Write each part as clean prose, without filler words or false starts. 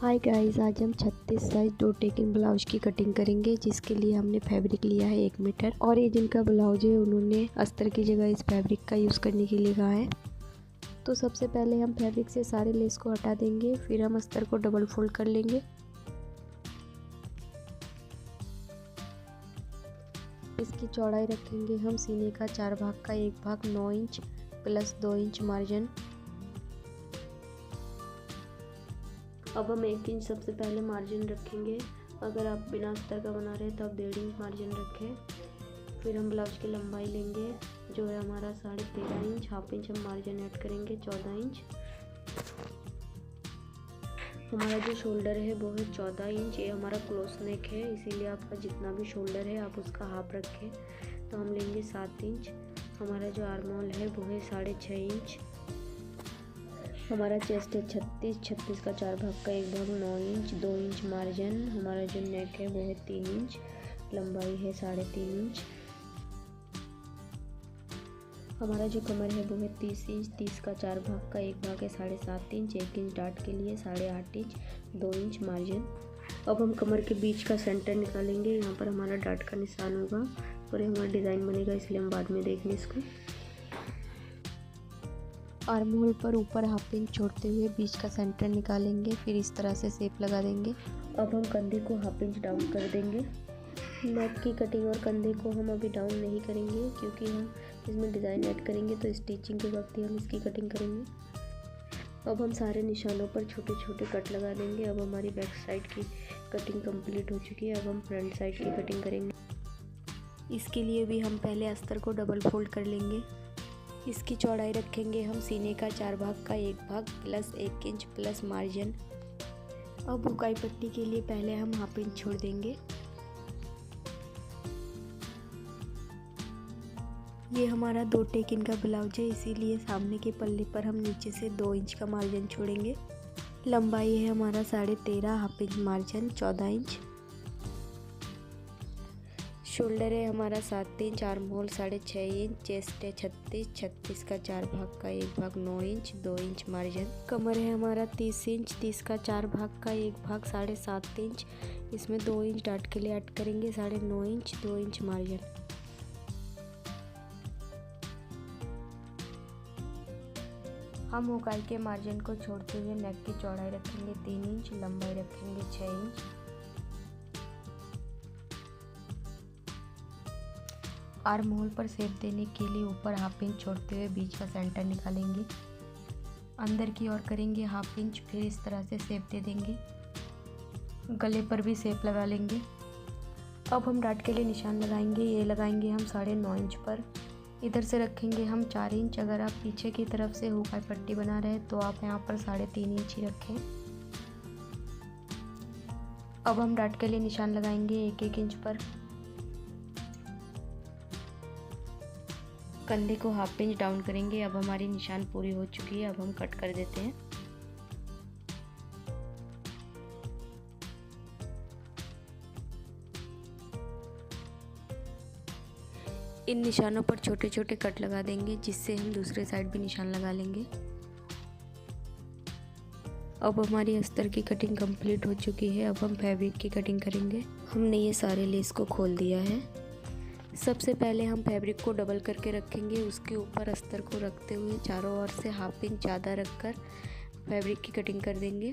Hi guys, आज हम 36 size door taking blouse की कटिंग करेंगे, जिसके लिए हमने फैब्रिक लिया है 1 मीटर। और ये जिनका ब्लाउज है उन्होंने अस्तर की जगह इस फैब्रिक का यूज़ करने के लिए कहा है। तो सबसे पहले हम फैब्रिक से सारे लेस को हटा देंगे, फिर हम अस्तर को डबल फोल्ड कर लेंगे। इसकी चौड़ाई रखेंगे हम सीने का 4 भाग का 1 भाग 9 इंच प्लस 2 इंच मार्जिन। अब हम 1 इंच सबसे पहले मार्जिन रखेंगे। अगर आप बिना अस्तर का बना रहे हैं तो आप 1.5 इंच मार्जिन रखें। फिर हम ब्लाउज की लंबाई लेंगे जो है हमारा 13.5 इंच, हाफ इंच हम मार्जिन ऐड करेंगे 14 इंच। हमारा जो शोल्डर है वो है 14 इंच। ये हमारा क्लोज नेक है, इसीलिए आपका जितना भी शोल्डर है आप उसका हाफ रखें। तो हम लेंगे 7 इंच। हमारा जो आर्म होल है वो है 6.5 इंच। हमारा चेस्ट है 36 का 4 भाग का 1 भाग 9 इंच 2 इंच मार्जिन। हमारा जो नेक है वो है 3 इंच, लंबाई है 3.5 इंच। हमारा जो कमर है वो है 30 इंच 30 का 4 भाग का 1 भाग है 7.5 इंच 1 इंच डाट के लिए 8.5 इंच 2 इंच मार्जिन। अब हम कमर के बीच का सेंटर निकालेंगे। यहाँ पर हमारा डाट का निशान होगा और ये हमारा डिज़ाइन बनेगा, इसलिए हम बाद में देखेंगे इसको। आर्म होल पर ऊपर हाफ इंच छोड़ते हुए बीच का सेंटर निकालेंगे, फिर इस तरह से शेप लगा देंगे। अब हम कंधे को हाफ इंच डाउन कर देंगे। नेक की कटिंग और कंधे को हम अभी डाउन नहीं करेंगे, क्योंकि हम इसमें डिज़ाइन ऐड करेंगे तो स्टिचिंग के वक्त ही हम इसकी कटिंग करेंगे। अब हम सारे निशानों पर छोटे छोटे कट लगा देंगे। अब हमारी बैक साइड की कटिंग कंप्लीट हो चुकी है। अब हम फ्रंट साइड की कटिंग करेंगे। इसके लिए भी हम पहले अस्तर को डबल फोल्ड कर लेंगे। इसकी चौड़ाई रखेंगे हम सीने का 4 भाग का 1 भाग प्लस 1 इंच प्लस मार्जिन। अब बुकाई पट्टी के लिए पहले हम हाफ इंच छोड़ देंगे। ये हमारा 2 टेकिन का ब्लाउज है, इसीलिए सामने के पल्ले पर हम नीचे से 2 इंच का मार्जिन छोड़ेंगे। लंबाई है हमारा 13.5, half inch margin 14 inch. Shoulder है हमारा 7 inch, arm hole 6.5 inch, chest है 36 का 4 भाग का 1 भाग 9 इंच 2 इंच मार्जिन। कमर है हमारा 30 इंच 30 का 4 भाग का 1 भाग 7.5 इंच। इसमें 2 इंच डाट के लिए ऐड करेंगे 9.5 इंच 2 इंच मार्जिन। हम हुकाई के मार्जिन को छोड़ते हुए नेक की चौड़ाई रखेंगे 3 इंच, लंबाई रखेंगे 6 इंच। आर्म होल पर शेप देने के लिए ऊपर हाफ इंच छोड़ते हुए बीच का सेंटर निकालेंगे। अंदर की ओर करेंगे हाफ इंच, फिर इस तरह से शेप दे देंगे। गले पर भी शेप लगा लेंगे। अब हम डाट के लिए निशान लगाएंगे। ये लगाएंगे हम 9.5 इंच पर। इधर से रखेंगे हम 4 इंच। अगर आप पीछे की तरफ से हुकाई पट्टी बना रहे हैं तो आप यहाँ पर 3.5 इंच ही रखें। अब हम डाट के लिए निशान लगाएंगे 1 इंच पर। कंधे को हाफ इंच डाउन करेंगे। अब हमारी निशान पूरी हो चुकी है। अब हम कट कर देते हैं। इन निशानों पर छोटे छोटे कट लगा देंगे, जिससे हम दूसरे साइड भी निशान लगा लेंगे। अब हमारी अस्तर की कटिंग कंप्लीट हो चुकी है। अब हम फैब्रिक की कटिंग करेंगे। हमने ये सारे लेस को खोल दिया है। सबसे पहले हम फैब्रिक को डबल करके रखेंगे। उसके ऊपर अस्तर को रखते हुए चारों ओर से हाफ इंच ज़्यादा रखकर फैब्रिक की कटिंग कर देंगे।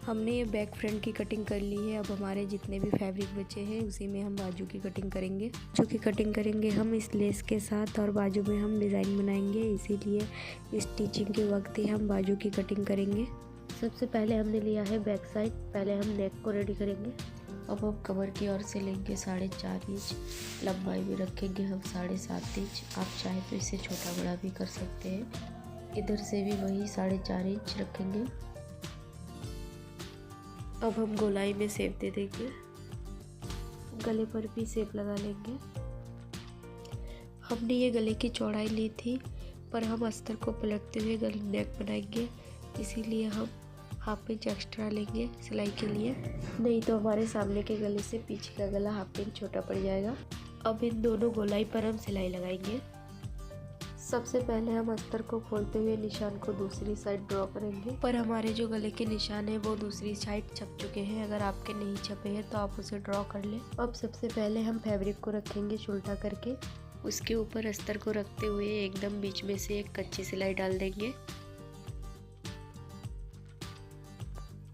हमने ये बैक फ्रंट की कटिंग कर ली है। अब हमारे जितने भी फैब्रिक बचे हैं उसी में हम बाजू की कटिंग करेंगे। बाजू की कटिंग करेंगे हम इस लेस के साथ, और बाजू में हम डिज़ाइन बनाएंगे, इसीलिए स्टिचिंग के वक्त ही हम बाजू की कटिंग करेंगे। सबसे पहले हमने लिया है बैक साइड। पहले हम नेक को रेडी करेंगे। अब हम कमर की ओर से लेंगे 4.5 इंच, लंबाई भी रखेंगे हम 7.5 इंच। आप चाहे तो इसे छोटा बड़ा भी कर सकते हैं। इधर से भी वही 4.5 इंच रखेंगे। अब हम गोलाई में शेप दे देंगे। गले पर भी शेप लगा लेंगे। हमने ये गले की चौड़ाई ली थी, पर हम अस्तर को पलटते हुए गले नेक बनाएंगे, इसीलिए हम हाफ इंच एक्स्ट्रा लेंगे सिलाई के लिए, नहीं तो हमारे सामने के गले से पीछे का गला हाफ इंच छोटा पड़ जाएगा। अब इन दोनों गोलाई पर हम सिलाई लगाएंगे। सबसे पहले हम अस्तर को खोलते हुए निशान को दूसरी साइड ड्रॉ करेंगे। पर हमारे जो गले के निशान है वो दूसरी साइड छप चुके हैं। अगर आपके नहीं छपे हैं तो आप उसे ड्रॉ कर लें। अब सबसे पहले हम फैब्रिक को रखेंगे उल्टा करके। उसके ऊपर अस्तर को रखते हुए एकदम बीच में से एक कच्ची सिलाई डाल देंगे।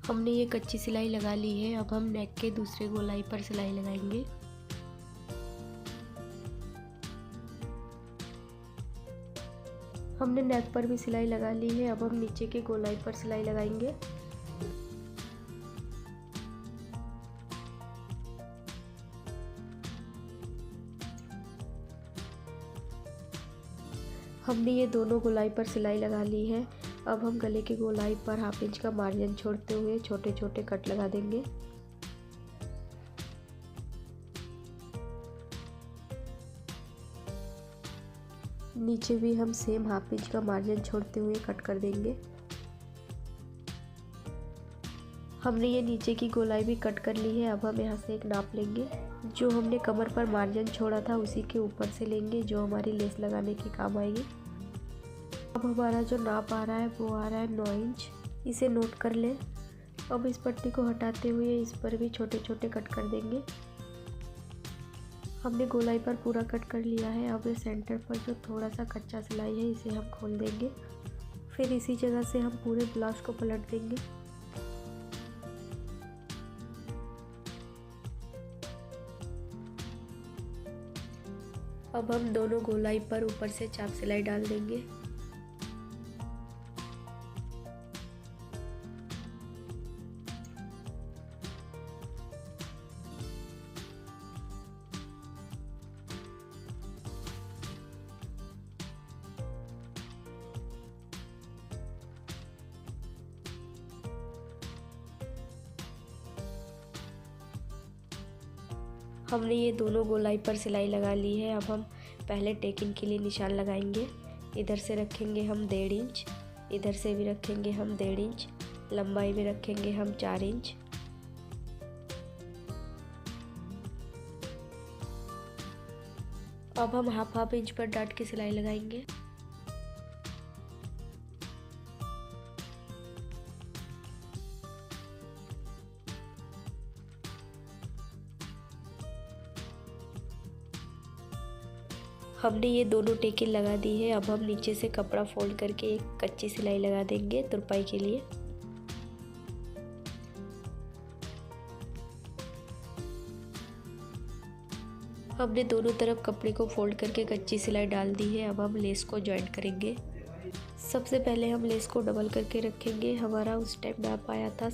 हमने ये कच्ची सिलाई लगा ली है। अब हम नेक के दूसरे गोलाई पर सिलाई लगाएंगे। हमने नेक पर भी सिलाई लगा ली है। अब हम नीचे के गोलाई पर सिलाई लगाएंगे। हमने ये दोनों गोलाई पर सिलाई लगा ली है। अब हम गले के गोलाई पर 1/2 इंच का मार्जिन छोड़ते हुए छोटे छोटे कट लगा देंगे। नीचे भी हम सेम 1/2 इंच का मार्जिन छोड़ते हुए कट कर देंगे। हमने ये नीचे की गोलाई भी कट कर ली है। अब हम यहाँ से एक नाप लेंगे। जो हमने कमर पर मार्जिन छोड़ा था उसी के ऊपर से लेंगे, जो हमारी लेस लगाने के काम आएगी। अब हमारा जो नाप आ रहा है वो आ रहा है 9 इंच। इसे नोट कर लें। अब इस पट्टी को हटाते हुए इस पर भी छोटे छोटे कट कर देंगे। हमने गोलाई पर पूरा कट कर लिया है। अब इस सेंटर पर जो थोड़ा सा कच्चा सिलाई है इसे हम खोल देंगे। फिर इसी जगह से हम पूरे ब्लाउज को पलट देंगे। अब हम दोनों गोलाई पर ऊपर से चाप सिलाई डाल देंगे। हमने ये दोनों गोलाई पर सिलाई लगा ली है। अब हम पहले टेकिंग के लिए निशान लगाएंगे। इधर से रखेंगे हम 1.5 इंच, इधर से भी रखेंगे हम 1.5 इंच, लंबाई में रखेंगे हम 4 इंच। अब हम 1/2 इंच पर डॉट की सिलाई लगाएंगे। हमने ये दोनों टेकिंग लगा दी है। अब हम नीचे से कपड़ा फोल्ड करके एक कच्ची सिलाई लगा देंगे तुरपाई के लिए। हमने दोनों तरफ कपड़े को फोल्ड करके कच्ची सिलाई डाल दी है। अब हम लेस को जॉइंट करेंगे। सबसे पहले हम लेस को डबल करके रखेंगे। हमारा उस टाइम नाप आया था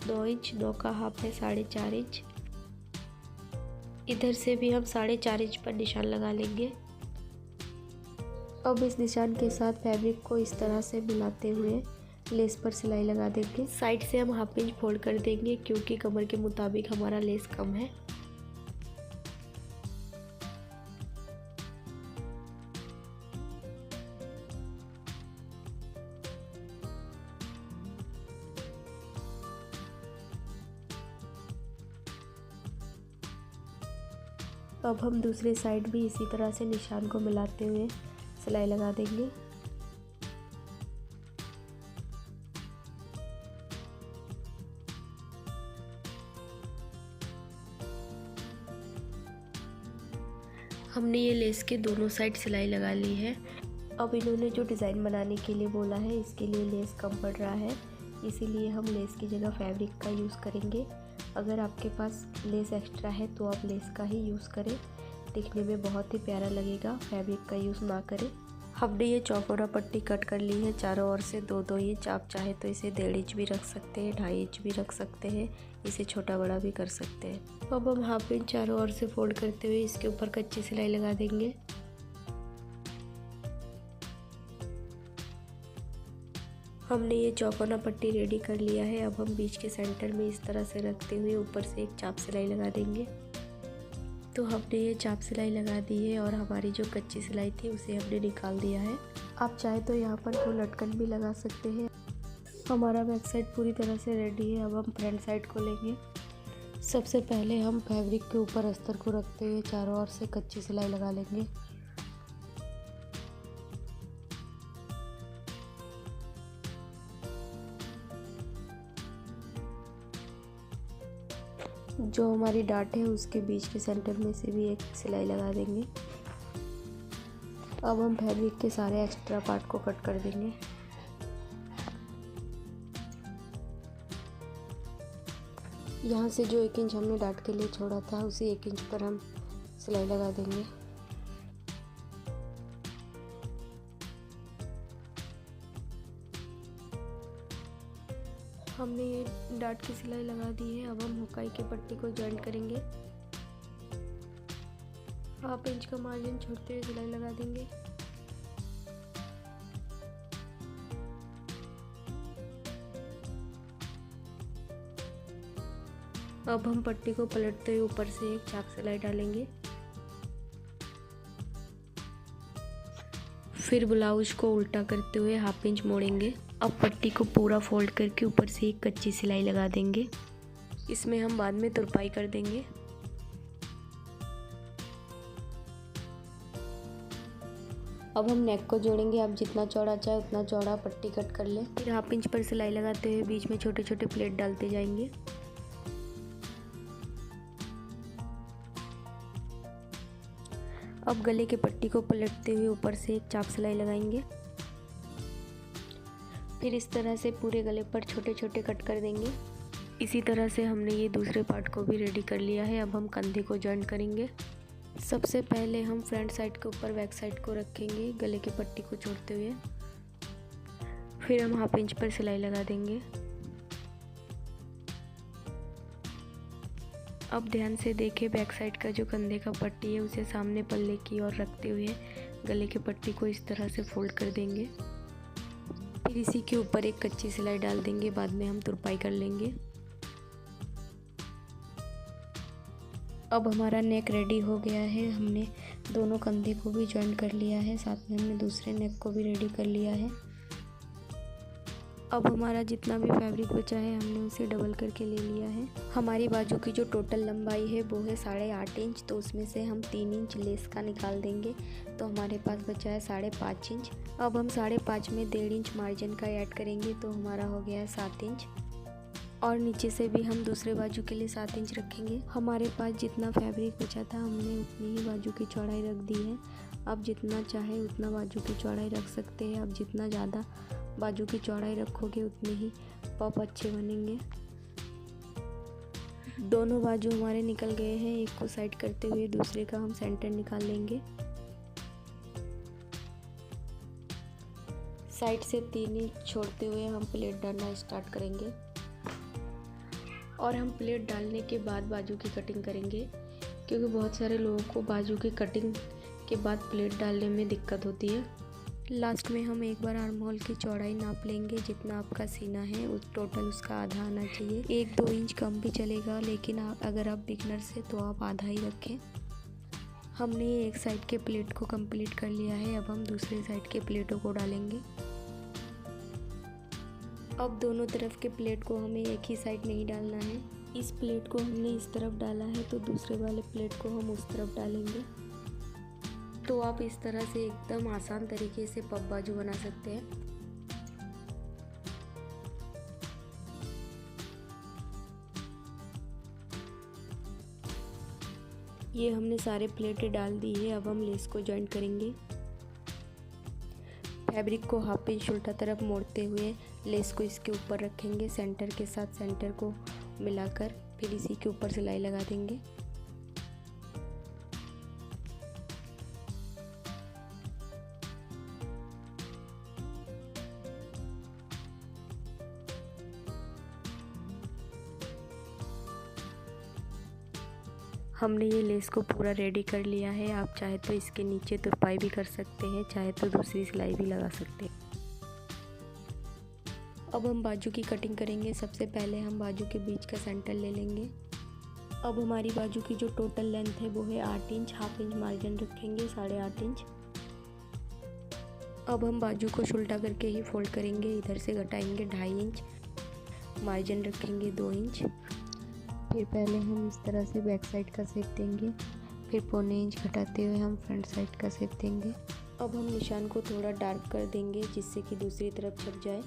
9 इंच, 9 का हाफ है 4.5 इंच। इधर से भी हम 4.5 इंच पर निशान लगा लेंगे। अब इस निशान के साथ फैब्रिक को इस तरह से मिलाते हुए लेस पर सिलाई लगा देंगे। साइड से हम 1/2 इंच फोल्ड कर देंगे क्योंकि कमर के मुताबिक हमारा लेस कम है। अब हम दूसरी साइड भी इसी तरह से निशान को मिलाते हुए सिलाई लगा देंगे। हमने ये लेस के दोनों साइड सिलाई लगा ली है। अब इन्होंने जो डिज़ाइन बनाने के लिए बोला है इसके लिए लेस कम पड़ रहा है, इसीलिए हम लेस की जगह फैब्रिक का यूज़ करेंगे। अगर आपके पास लेस एक्स्ट्रा है तो आप लेस का ही यूज़ करें, दिखने में बहुत ही प्यारा लगेगा, फैब्रिक का यूज़ ना करें। हमने ये चौकोरा पट्टी कट कर ली है चारों ओर से 2-2 इंच। आप चाहे तो इसे 1.5 इंच भी रख सकते हैं, 2.5 इंच भी रख सकते हैं, इसे छोटा बड़ा भी कर सकते हैं। अब हम 1/2 इंच चारों ओर से फोल्ड करते हुए इसके ऊपर कच्ची सिलाई लगा देंगे। हमने ये चौकोना पट्टी रेडी कर लिया है। अब हम बीच के सेंटर में इस तरह से रखते हुए ऊपर से एक चाप सिलाई लगा देंगे। तो हमने ये चाप सिलाई लगा दी है और हमारी जो कच्ची सिलाई थी उसे हमने निकाल दिया है। आप चाहे तो यहाँ पर 2 लटकन भी लगा सकते हैं। हमारा बैक साइड पूरी तरह से रेडी है। अब हम फ्रंट साइड को लेंगे। सबसे पहले हम फैब्रिक के ऊपर अस्तर को रखते हुए चारों ओर से कच्ची सिलाई लगा लेंगे। जो हमारी डाट है उसके बीच के सेंटर में से भी एक सिलाई लगा देंगे। अब हम फैब्रिक के सारे एक्स्ट्रा पार्ट को कट कर देंगे। यहाँ से जो 1 इंच हमने डाट के लिए छोड़ा था उसी 1 इंच पर हम सिलाई लगा देंगे। हमने ये डाट की सिलाई लगा दी है। अब हम हुकाई की पट्टी को जॉइंट करेंगे। 1/2 इंच का मार्जिन छोड़ते हुए सिलाई लगा देंगे। अब हम पट्टी को पलटते हुए ऊपर से एक चाक सिलाई डालेंगे। फिर ब्लाउज को उल्टा करते हुए 1/2 इंच मोड़ेंगे। अब पट्टी को पूरा फोल्ड करके ऊपर से एक कच्ची सिलाई लगा देंगे। इसमें हम बाद में तुरपाई कर देंगे। अब हम नेक को जोड़ेंगे। आप जितना चौड़ा चाहे उतना चौड़ा पट्टी कट कर लें। फिर 1/2 इंच पर सिलाई लगाते हुए बीच में छोटे छोटे प्लेट डालते जाएंगे। अब गले के पट्टी को पलटते हुए ऊपर से एक चाप सिलाई लगाएंगे। फिर इस तरह से पूरे गले पर छोटे छोटे कट कर देंगे। इसी तरह से हमने ये दूसरे पार्ट को भी रेडी कर लिया है। अब हम कंधे को जॉइंट करेंगे। सबसे पहले हम फ्रंट साइड के ऊपर बैक साइड को रखेंगे गले की पट्टी को छोड़ते हुए। फिर हम 1/2 इंच पर सिलाई लगा देंगे। अब ध्यान से देखें, बैक साइड का जो कंधे का पट्टी है उसे सामने पल्ले की ओर रखते हुए गले की पट्टी को इस तरह से फोल्ड कर देंगे। फिर इसी के ऊपर एक कच्ची सिलाई डाल देंगे। बाद में हम तुरपाई कर लेंगे। अब हमारा नेक रेडी हो गया है। हमने दोनों कंधे को भी जॉइंट कर लिया है, साथ में हमने दूसरे नेक को भी रेडी कर लिया है। अब हमारा जितना भी फैब्रिक बचा है हमने उसे डबल करके ले लिया है। हमारी बाजू की जो टोटल लंबाई है वो है 8.5 इंच, तो उसमें से हम 3 इंच लेस का निकाल देंगे, तो हमारे पास बचा है 5.5 इंच। अब हम 5.5 में 1.5 इंच मार्जिन का ऐड करेंगे, तो हमारा हो गया है 7 इंच। और नीचे से भी हम दूसरे बाजू के लिए 7 इंच रखेंगे। हमारे पास जितना फैब्रिक बचा था हमने उतनी ही बाजू की चौड़ाई रख दी है। आप जितना चाहे उतना बाजू की चौड़ाई रख सकते हैं। आप जितना ज़्यादा बाजू की चौड़ाई रखोगे उतने ही पॉप अच्छे बनेंगे। दोनों बाजू हमारे निकल गए हैं। एक को साइड करते हुए दूसरे का हम सेंटर निकाल लेंगे। साइड से 3 इंच छोड़ते हुए हम प्लेट डालना स्टार्ट करेंगे। और हम प्लेट डालने के बाद बाजू की कटिंग करेंगे, क्योंकि बहुत सारे लोगों को बाजू की कटिंग के बाद प्लेट डालने में दिक्कत होती है। लास्ट में हम एक बार आर्म होल की चौड़ाई नाप लेंगे। जितना आपका सीना है उस टोटल उसका आधा आना चाहिए। 1-2 इंच कम भी चलेगा, लेकिन अगर आप बिगनर्स हैं तो आप आधा ही रखें। हमने एक साइड के प्लेट को कंप्लीट कर लिया है। अब हम दूसरे साइड के प्लेटों को डालेंगे। अब दोनों तरफ के प्लेट को हमें एक ही साइड नहीं डालना है। इस प्लेट को हमने इस तरफ डाला है तो दूसरे वाले प्लेट को हम उस तरफ डालेंगे। तो आप इस तरह से एकदम आसान तरीके से पफ बाजू बना सकते हैं। ये हमने सारे प्लेटें डाल दी है। अब हम लेस को जॉइंट करेंगे। फैब्रिक को 1/2 इंच उल्टा तरफ मोड़ते हुए लेस को इसके ऊपर रखेंगे, सेंटर के साथ सेंटर को मिलाकर। फिर इसी के ऊपर सिलाई लगा देंगे। हमने ये लेस को पूरा रेडी कर लिया है। आप चाहे तो इसके नीचे तुरपाई भी कर सकते हैं, चाहे तो दूसरी सिलाई भी लगा सकते हैं। अब हम बाजू की कटिंग करेंगे। सबसे पहले हम बाजू के बीच का सेंटर ले लेंगे। अब हमारी बाजू की जो टोटल लेंथ है वो है 8 इंच। 1/2 इंच मार्जिन रखेंगे, 8.5 इंच। अब हम बाजू को उल्टा करके ही फोल्ड करेंगे। इधर से घटाएंगे 2.5 इंच, मार्जिन रखेंगे 2 इंच। फिर पहले हम इस तरह से बैक साइड का शेप देंगे, फिर 0.25 इंच घटाते हुए हम फ्रंट साइड का शेप देंगे। अब हम निशान को थोड़ा डार्क कर देंगे जिससे कि दूसरी तरफ छप जाए।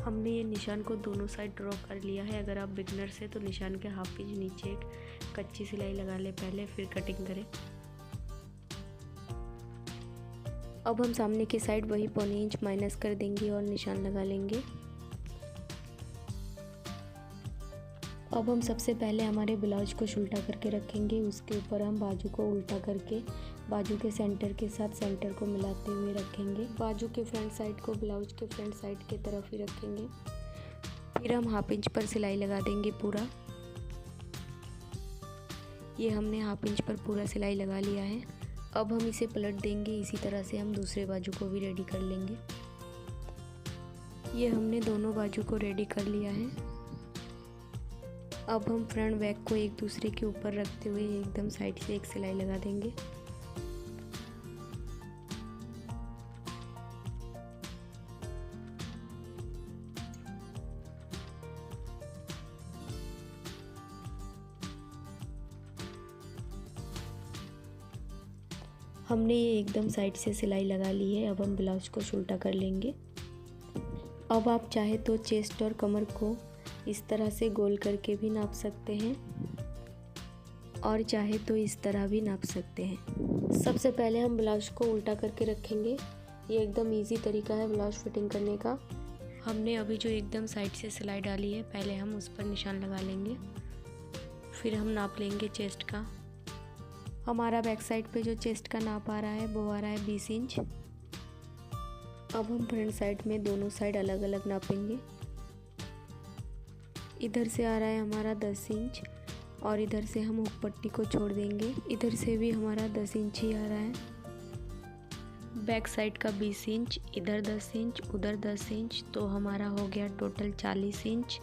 हमने ये निशान को दोनों साइड ड्रॉ कर लिया है। अगर आप बिगनर्स है तो निशान के हाफ इंच नीचे एक कच्ची सिलाई लगा ले पहले, फिर कटिंग करें। अब हम सामने की साइड वही 1.25 इंच माइनस कर देंगे और निशान लगा लेंगे। अब हम सबसे पहले हमारे ब्लाउज को उल्टा करके रखेंगे, उसके ऊपर हम बाजू को उल्टा करके बाजू के सेंटर के साथ सेंटर को मिलाते हुए रखेंगे। बाजू के फ्रंट साइड को ब्लाउज के फ्रंट साइड के तरफ ही रखेंगे। फिर हम हाफ इंच पर सिलाई लगा देंगे पूरा। ये हमने हाफ इंच पर पूरा सिलाई लगा लिया है। अब हम इसे पलट देंगे। इसी तरह से हम दूसरे बाजू को भी रेडी कर लेंगे। ये हमने दोनों बाजू को रेडी कर लिया है। अब हम फ्रंट बैक को एक दूसरे के ऊपर रखते हुए एकदम साइड से एक सिलाई लगा देंगे। हमने ये एकदम साइड से सिलाई लगा ली है। अब हम ब्लाउज को उल्टा कर लेंगे। अब आप चाहे तो चेस्ट और कमर को इस तरह से गोल करके भी नाप सकते हैं और चाहे तो इस तरह भी नाप सकते हैं। सबसे पहले हम ब्लाउज को उल्टा करके रखेंगे। ये एकदम इजी तरीका है ब्लाउज फिटिंग करने का। हमने अभी जो एकदम साइड से सिलाई डाली है, पहले हम उस पर निशान लगा लेंगे, फिर हम नाप लेंगे चेस्ट का। हमारा बैक साइड पे जो चेस्ट का नाप आ रहा है वो आ रहा है 20 इंच। अब हम फ्रंट साइड में दोनों साइड अलग अलग नापेंगे। इधर से आ रहा है हमारा 10 इंच और इधर से हम हुक पट्टी को छोड़ देंगे। इधर से भी हमारा 10 इंच ही आ रहा है। बैक साइड का 20 इंच, इधर 10 इंच, उधर 10 इंच, तो हमारा हो गया टोटल 40 इंच।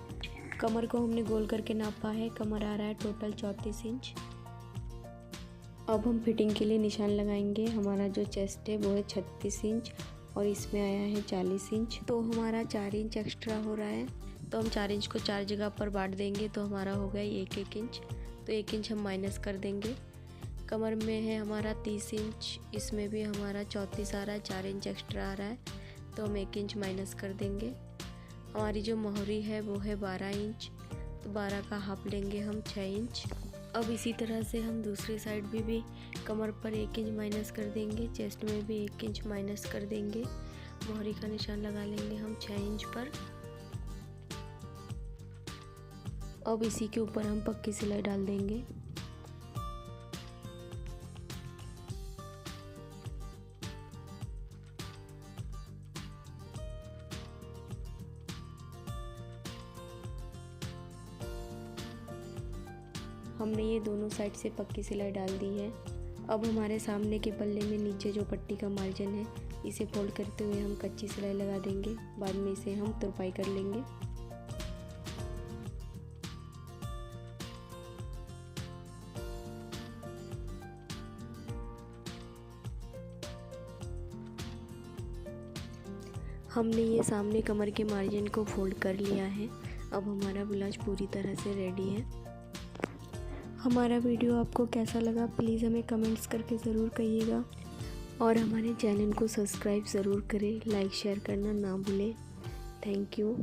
कमर को हमने गोल करके नापा है। कमर आ रहा है टोटल 34 इंच। अब हम फिटिंग के लिए निशान लगाएंगे। हमारा जो चेस्ट है वो है 36 इंच और इसमें आया है 40 इंच, तो हमारा 4 इंच एक्स्ट्रा हो रहा है। तो हम 4 इंच को 4 जगह पर बांट देंगे, तो हमारा हो गया 1-1 इंच। तो 1 इंच हम माइनस कर देंगे। कमर में है हमारा 30 इंच, इसमें भी हमारा 34 आ रहा है, 4 इंच एक्स्ट्रा आ रहा है, तो हम 1 इंच माइनस कर देंगे। हमारी जो मोहरी है वो है 12 इंच, तो 12 का हाफ लेंगे हम 6 इंच। अब इसी तरह से हम दूसरी साइड भी कमर पर 1 इंच माइनस कर देंगे, चेस्ट में भी 1 इंच माइनस कर देंगे। मोहरी का निशान लगा लेंगे हम 6 इंच पर। अब इसी के ऊपर हम पक्की सिलाई डाल देंगे। हमने ये दोनों साइड से पक्की सिलाई डाल दी है। अब हमारे सामने के पल्ले में नीचे जो पट्टी का मार्जिन है, इसे फोल्ड करते हुए हम कच्ची सिलाई लगा देंगे। बाद में इसे हम तुरपाई कर लेंगे। हमने ये सामने कमर के मार्जिन को फोल्ड कर लिया है। अब हमारा ब्लाउज पूरी तरह से रेडी है। हमारा वीडियो आपको कैसा लगा प्लीज़ हमें कमेंट्स करके ज़रूर कहिएगा और हमारे चैनल को सब्सक्राइब ज़रूर करें, लाइक शेयर करना ना भूलें। Thank you.